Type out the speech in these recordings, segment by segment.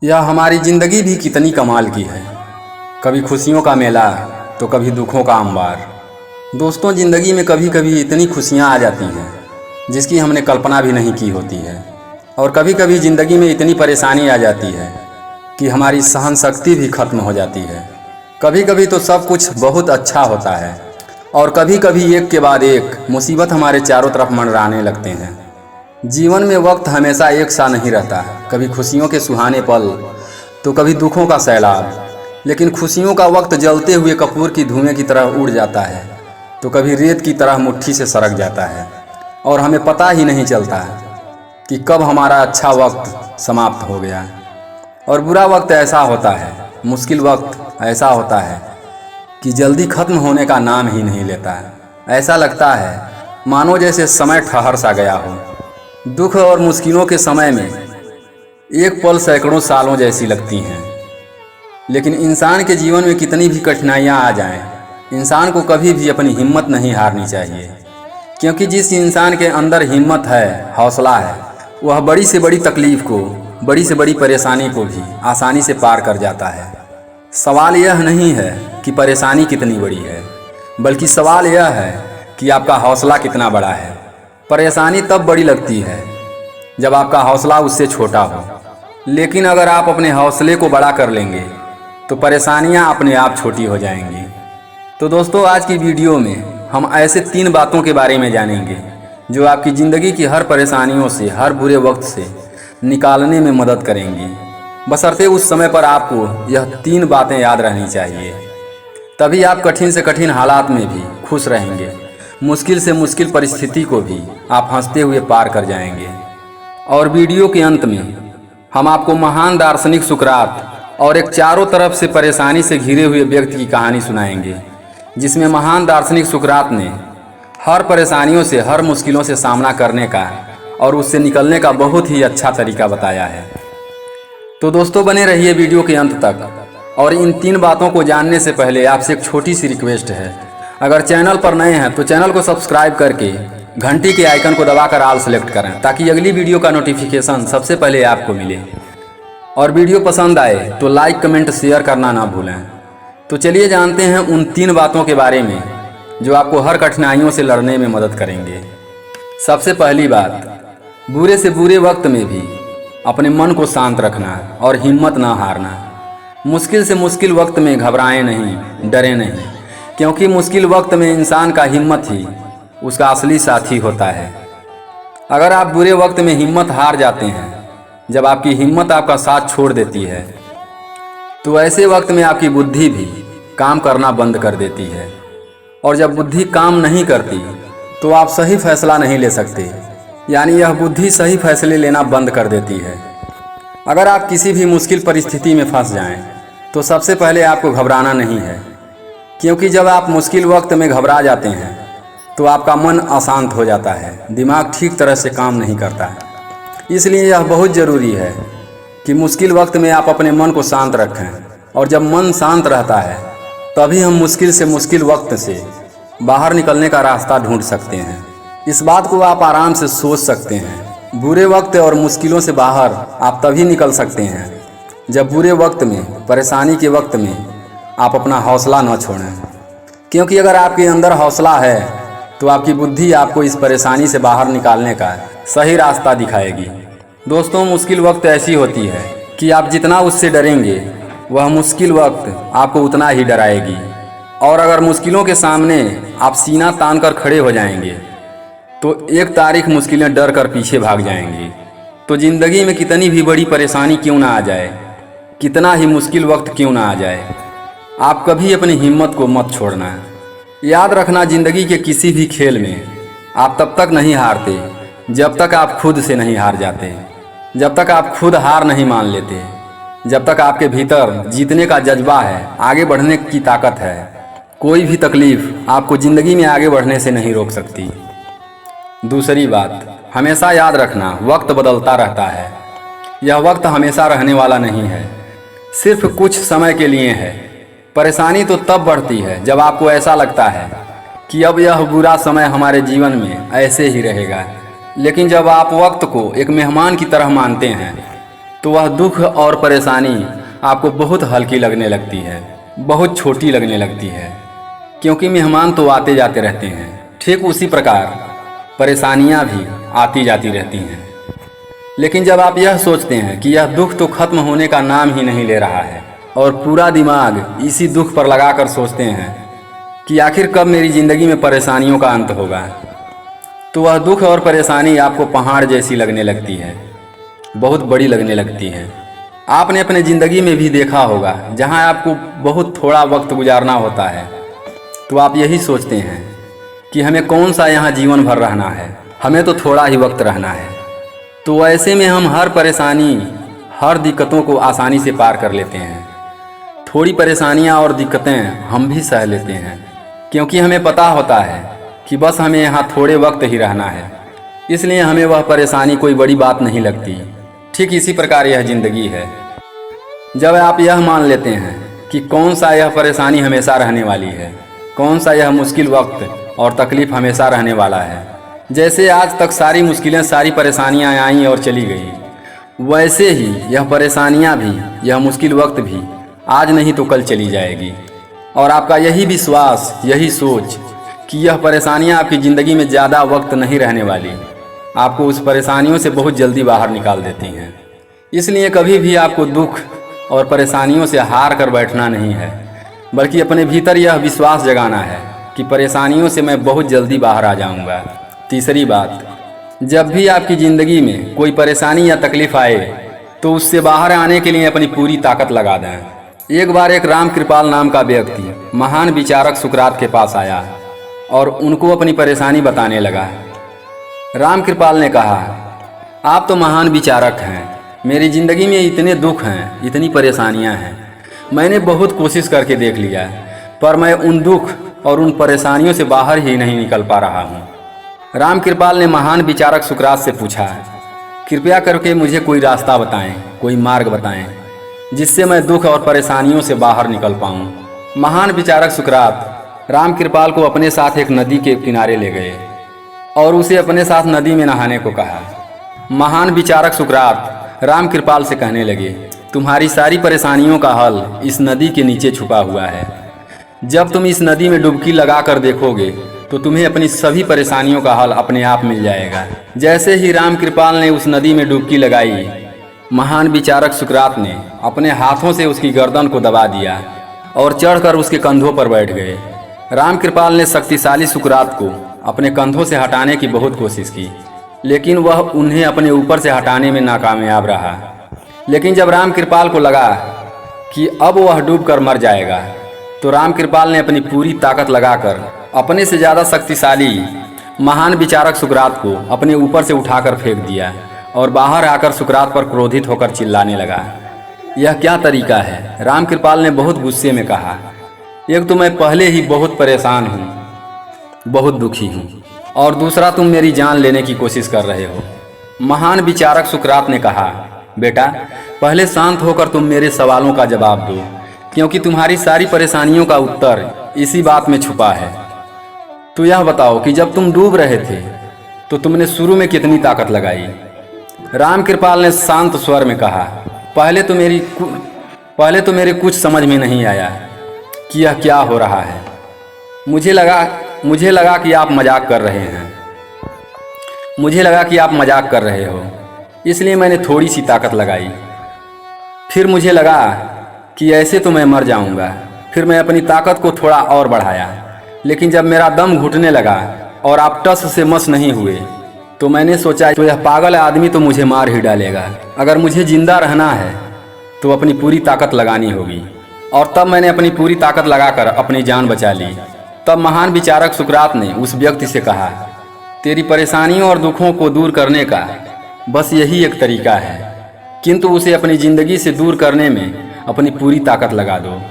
यह हमारी ज़िंदगी भी कितनी कमाल की है। कभी खुशियों का मेला तो कभी दुखों का अंबार। दोस्तों, ज़िंदगी में कभी कभी इतनी खुशियाँ आ जाती हैं जिसकी हमने कल्पना भी नहीं की होती है, और कभी कभी ज़िंदगी में इतनी परेशानी आ जाती है कि हमारी सहन शक्ति भी खत्म हो जाती है। कभी कभी तो सब कुछ बहुत अच्छा होता है और कभी कभी एक के बाद एक मुसीबत हमारे चारों तरफ मंडराने लगते हैं। जीवन में वक्त हमेशा एक सा नहीं रहता, कभी खुशियों के सुहाने पल तो कभी दुखों का सैलाब। लेकिन खुशियों का वक्त जलते हुए कपूर की धुएं की तरह उड़ जाता है तो कभी रेत की तरह मुट्ठी से सरक जाता है, और हमें पता ही नहीं चलता कि कब हमारा अच्छा वक्त समाप्त हो गया। और बुरा वक्त ऐसा होता है, मुश्किल वक्त ऐसा होता है कि जल्दी खत्म होने का नाम ही नहीं लेता। ऐसा लगता है मानो जैसे समय ठहर सा गया हो। दुख और मुश्किलों के समय में एक पल सैकड़ों सालों जैसी लगती हैं। लेकिन इंसान के जीवन में कितनी भी कठिनाइयां आ जाएं, इंसान को कभी भी अपनी हिम्मत नहीं हारनी चाहिए, क्योंकि जिस इंसान के अंदर हिम्मत है, हौसला है, वह बड़ी से बड़ी तकलीफ़ को, बड़ी से बड़ी परेशानी को भी आसानी से पार कर जाता है। सवाल यह नहीं है कि परेशानी कितनी बड़ी है, बल्कि सवाल यह है कि आपका हौसला कितना बड़ा है। परेशानी तब बड़ी लगती है जब आपका हौसला उससे छोटा हो, लेकिन अगर आप अपने हौसले को बड़ा कर लेंगे तो परेशानियां अपने आप छोटी हो जाएंगी। तो दोस्तों, आज की वीडियो में हम ऐसे 3 बातों के बारे में जानेंगे जो आपकी ज़िंदगी की हर परेशानियों से, हर बुरे वक्त से निकालने में मदद करेंगी। बशर्ते उस समय पर आपको यह 3 बातें याद रहनी चाहिए, तभी आप कठिन से कठिन हालात में भी खुश रहेंगे। मुश्किल से मुश्किल परिस्थिति को भी आप हंसते हुए पार कर जाएंगे। और वीडियो के अंत में हम आपको महान दार्शनिक सुकरात और एक चारों तरफ से परेशानी से घिरे हुए व्यक्ति की कहानी सुनाएंगे, जिसमें महान दार्शनिक सुकरात ने हर परेशानियों से, हर मुश्किलों से सामना करने का और उससे निकलने का बहुत ही अच्छा तरीका बताया है। तो दोस्तों, बने रहिए वीडियो के अंत तक। और इन 3 बातों को जानने से पहले आपसे एक छोटी सी रिक्वेस्ट है, अगर चैनल पर नए हैं तो चैनल को सब्सक्राइब करके घंटी के आइकन को दबाकर ऑल सेलेक्ट करें, ताकि अगली वीडियो का नोटिफिकेशन सबसे पहले आपको मिले। और वीडियो पसंद आए तो लाइक, कमेंट, शेयर करना ना भूलें। तो चलिए जानते हैं उन 3 बातों के बारे में जो आपको हर कठिनाइयों से लड़ने में मदद करेंगे। सबसे पहली बात, बुरे से बुरे वक्त में भी अपने मन को शांत रखना और हिम्मत ना हारना। मुश्किल से मुश्किल वक्त में घबराएं नहीं, डरे नहीं, क्योंकि मुश्किल वक्त में इंसान का हिम्मत ही उसका असली साथी होता है। अगर आप बुरे वक्त में हिम्मत हार जाते हैं, जब आपकी हिम्मत आपका साथ छोड़ देती है, तो ऐसे वक्त में आपकी बुद्धि भी काम करना बंद कर देती है। और जब बुद्धि काम नहीं करती तो आप सही फैसला नहीं ले सकते, यानी यह बुद्धि सही फैसले लेना बंद कर देती है। अगर आप किसी भी मुश्किल परिस्थिति में फंस जाएं, तो सबसे पहले आपको घबराना नहीं है, क्योंकि जब आप मुश्किल वक्त में घबरा जाते हैं तो आपका मन अशांत हो जाता है, दिमाग ठीक तरह से काम नहीं करता है। इसलिए यह बहुत ज़रूरी है कि मुश्किल वक्त में आप अपने मन को शांत रखें, और जब मन शांत रहता है तभी हम मुश्किल से मुश्किल वक्त से बाहर निकलने का रास्ता ढूंढ सकते हैं। इस बात को आप आराम से सोच सकते हैं। बुरे वक्त और मुश्किलों से बाहर आप तभी निकल सकते हैं जब बुरे वक्त में, परेशानी के वक्त में आप अपना हौसला न छोड़ें, क्योंकि अगर आपके अंदर हौसला है तो आपकी बुद्धि आपको इस परेशानी से बाहर निकालने का सही रास्ता दिखाएगी। दोस्तों, मुश्किल वक्त ऐसी होती है कि आप जितना उससे डरेंगे, वह मुश्किल वक्त आपको उतना ही डराएगी। और अगर मुश्किलों के सामने आप सीना तान कर खड़े हो जाएंगे तो एक तारीख मुश्किलें डर कर पीछे भाग जाएंगी। तो ज़िंदगी में कितनी भी बड़ी परेशानी क्यों ना आ जाए, कितना ही मुश्किल वक्त क्यों ना आ जाए, आप कभी अपनी हिम्मत को मत छोड़ना। याद रखना, ज़िंदगी के किसी भी खेल में आप तब तक नहीं हारते जब तक आप खुद से नहीं हार जाते, जब तक आप खुद हार नहीं मान लेते, जब तक आपके भीतर जीतने का जज्बा है, आगे बढ़ने की ताकत है। कोई भी तकलीफ़ आपको ज़िंदगी में आगे बढ़ने से नहीं रोक सकती। दूसरी बात, हमेशा याद रखना, वक्त बदलता रहता है। यह वक्त हमेशा रहने वाला नहीं है, सिर्फ कुछ समय के लिए है। परेशानी तो तब बढ़ती है जब आपको ऐसा लगता है कि अब यह बुरा समय हमारे जीवन में ऐसे ही रहेगा। लेकिन जब आप वक्त को एक मेहमान की तरह मानते हैं तो वह दुख और परेशानी आपको बहुत हल्की लगने लगती है, बहुत छोटी लगने लगती है, क्योंकि मेहमान तो आते जाते रहते हैं। ठीक उसी प्रकार परेशानियां भी आती जाती रहती हैं। लेकिन जब आप यह सोचते हैं कि यह दुख तो खत्म होने का नाम ही नहीं ले रहा है और पूरा दिमाग इसी दुख पर लगाकर सोचते हैं कि आखिर कब मेरी ज़िंदगी में परेशानियों का अंत होगा, तो वह दुख और परेशानी आपको पहाड़ जैसी लगने लगती है, बहुत बड़ी लगने लगती है। आपने अपने ज़िंदगी में भी देखा होगा, जहां आपको बहुत थोड़ा वक्त गुजारना होता है तो आप यही सोचते हैं कि हमें कौन सा यहाँ जीवन भर रहना है, हमें तो थोड़ा ही वक्त रहना है। तो ऐसे में हम हर परेशानी, हर दिक्कतों को आसानी से पार कर लेते हैं। थोड़ी परेशानियाँ और दिक्कतें हम भी सह लेते हैं, क्योंकि हमें पता होता है कि बस हमें यहाँ थोड़े वक्त ही रहना है, इसलिए हमें वह परेशानी कोई बड़ी बात नहीं लगती। ठीक इसी प्रकार यह ज़िंदगी है। जब आप यह मान लेते हैं कि कौन सा यह परेशानी हमेशा रहने वाली है, कौन सा यह मुश्किल वक्त और तकलीफ़ हमेशा रहने वाला है, जैसे आज तक सारी मुश्किलें, सारी परेशानियां आईं और चली गई, वैसे ही यह परेशानियां भी, यह मुश्किल वक्त भी आज नहीं तो कल चली जाएगी। और आपका यही विश्वास, यही सोच कि यह परेशानियां आपकी ज़िंदगी में ज़्यादा वक्त नहीं रहने वाली, आपको उस परेशानियों से बहुत जल्दी बाहर निकाल देती हैं। इसलिए कभी भी आपको दुख और परेशानियों से हार कर बैठना नहीं है, बल्कि अपने भीतर यह विश्वास जगाना है कि परेशानियों से मैं बहुत जल्दी बाहर आ जाऊंगा। तीसरी बात, जब भी आपकी ज़िंदगी में कोई परेशानी या तकलीफ़ आए तो उससे बाहर आने के लिए अपनी पूरी ताकत लगा दें। एक बार एक राम कृपाल नाम का व्यक्ति महान विचारक सुकरात के पास आया और उनको अपनी परेशानी बताने लगा। राम कृपाल ने कहा, आप तो महान विचारक हैं, मेरी ज़िंदगी में इतने दुख हैं, इतनी परेशानियां हैं, मैंने बहुत कोशिश करके देख लिया, पर मैं उन दुख और उन परेशानियों से बाहर ही नहीं निकल पा रहा हूँ। राम कृपाल ने महान विचारक सुकरात से पूछा, कृपया करके मुझे कोई रास्ता बताएं, कोई मार्ग बताएं, जिससे मैं दुख और परेशानियों से बाहर निकल पाऊँ। महान विचारक सुकरात राम कृपाल को अपने साथ एक नदी के किनारे ले गए और उसे अपने साथ नदी में नहाने को कहा। महान विचारक सुकरात राम कृपाल से कहने लगे, तुम्हारी सारी परेशानियों का हल इस नदी के नीचे छुपा हुआ है। जब तुम इस नदी में डुबकी लगा कर देखोगे तो तुम्हें अपनी सभी परेशानियों का हल अपने आप मिल जाएगा। जैसे ही राम कृपाल ने उस नदी में डुबकी लगाई, महान विचारक सुकरात ने अपने हाथों से उसकी गर्दन को दबा दिया और चढ़कर उसके कंधों पर बैठ गए। राम कृपाल ने शक्तिशाली सुकरात को अपने कंधों से हटाने की बहुत कोशिश की, लेकिन वह उन्हें अपने ऊपर से हटाने में नाकामयाब रहा। लेकिन जब राम कृपाल को लगा कि अब वह डूबकर मर जाएगा, तो राम कृपाल ने अपनी पूरी ताकत लगाकर अपने से ज़्यादा शक्तिशाली महान विचारक सुकरात को अपने ऊपर से उठाकर फेंक दिया और बाहर आकर सुकरात पर क्रोधित होकर चिल्लाने लगा। यह क्या तरीका है? राम कृपाल ने बहुत गुस्से में कहा, एक तो मैं पहले ही बहुत परेशान हूँ, बहुत दुखी हूँ, और दूसरा तुम मेरी जान लेने की कोशिश कर रहे हो। महान विचारक सुकरात ने कहा, बेटा पहले शांत होकर तुम मेरे सवालों का जवाब दो, क्योंकि तुम्हारी सारी परेशानियों का उत्तर इसी बात में छुपा है। तो यह बताओ कि जब तुम डूब रहे थे तो तुमने शुरू में कितनी ताकत लगाई? राम कृपाल ने शांत स्वर में कहा, पहले तो मेरे कुछ समझ में नहीं आया कि यह क्या हो रहा है। मुझे लगा कि आप मजाक कर रहे हैं। मुझे लगा कि आप मजाक कर रहे हो, इसलिए मैंने थोड़ी सी ताकत लगाई। फिर मुझे लगा कि ऐसे तो मैं मर जाऊंगा। फिर मैं अपनी ताकत को थोड़ा और बढ़ाया, लेकिन जब मेरा दम घुटने लगा और आप टस से मस नहीं हुए, तो मैंने सोचा तो यह पागल आदमी तो मुझे मार ही डालेगा। अगर मुझे जिंदा रहना है तो अपनी पूरी ताकत लगानी होगी। और तब मैंने अपनी पूरी ताकत लगाकर अपनी जान बचा ली। तब महान विचारक सुकरात ने उस व्यक्ति से कहा, तेरी परेशानियों और दुखों को दूर करने का बस यही एक तरीका है, किंतु उसे अपनी ज़िंदगी से दूर करने में अपनी पूरी ताकत लगा दो।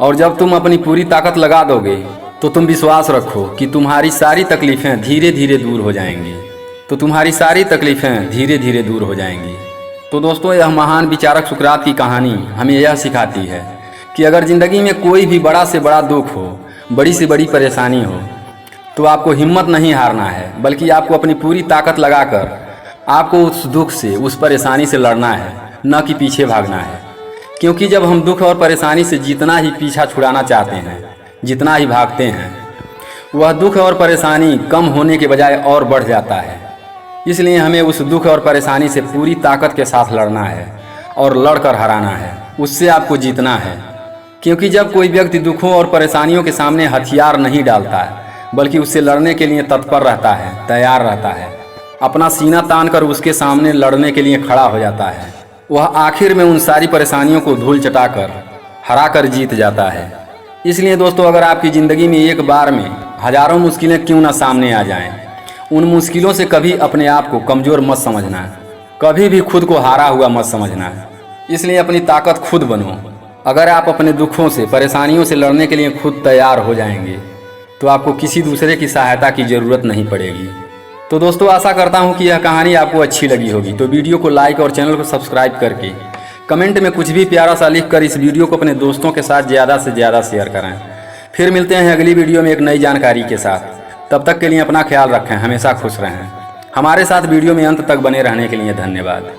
और जब तुम अपनी पूरी ताकत लगा दोगे तो तुम विश्वास रखो कि तुम्हारी सारी तकलीफ़ें धीरे धीरे दूर हो जाएंगी। तो दोस्तों, यह महान विचारक सुकरात की कहानी हमें यह सिखाती है कि अगर ज़िंदगी में कोई भी बड़ा से बड़ा दुख हो, बड़ी से बड़ी परेशानी हो, तो आपको हिम्मत नहीं हारना है, बल्कि आपको अपनी पूरी ताकत लगाकर आपको उस दुख से, उस परेशानी से लड़ना है न कि पीछे भागना है। क्योंकि जब हम दुख और परेशानी से जितना ही पीछा छुड़ाना चाहते हैं, जितना ही भागते हैं, वह दुख और परेशानी कम होने के बजाय और बढ़ जाता है। इसलिए हमें उस दुख और परेशानी से पूरी ताकत के साथ लड़ना है और लड़कर हराना है, उससे आपको जीतना है। क्योंकि जब कोई व्यक्ति दुखों और परेशानियों के सामने हथियार नहीं डालता है, बल्कि उससे लड़ने के लिए तत्पर रहता है, तैयार रहता है, अपना सीना तान कर उसके सामने लड़ने के लिए खड़ा हो जाता है, वह आखिर में उन सारी परेशानियों को धूल चटाकर हरा कर जीत जाता है। इसलिए दोस्तों, अगर आपकी ज़िंदगी में एक बार में हजारों मुश्किलें क्यों ना सामने आ जाएं, उन मुश्किलों से कभी अपने आप को कमज़ोर मत समझना, कभी भी खुद को हारा हुआ मत समझना। इसलिए अपनी ताकत खुद बनो। अगर आप अपने दुखों से, परेशानियों से लड़ने के लिए खुद तैयार हो जाएंगे तो आपको किसी दूसरे की सहायता की ज़रूरत नहीं पड़ेगी। तो दोस्तों, आशा करता हूँ कि यह कहानी आपको अच्छी लगी होगी। तो वीडियो को लाइक और चैनल को सब्सक्राइब करके कमेंट में कुछ भी प्यारा सा लिख कर इस वीडियो को अपने दोस्तों के साथ ज़्यादा से ज़्यादा शेयर करें। फिर मिलते हैं अगली वीडियो में एक नई जानकारी के साथ। तब तक के लिए अपना ख्याल रखें, हमेशा खुश रहें। हमारे साथ वीडियो में अंत तक बने रहने के लिए धन्यवाद।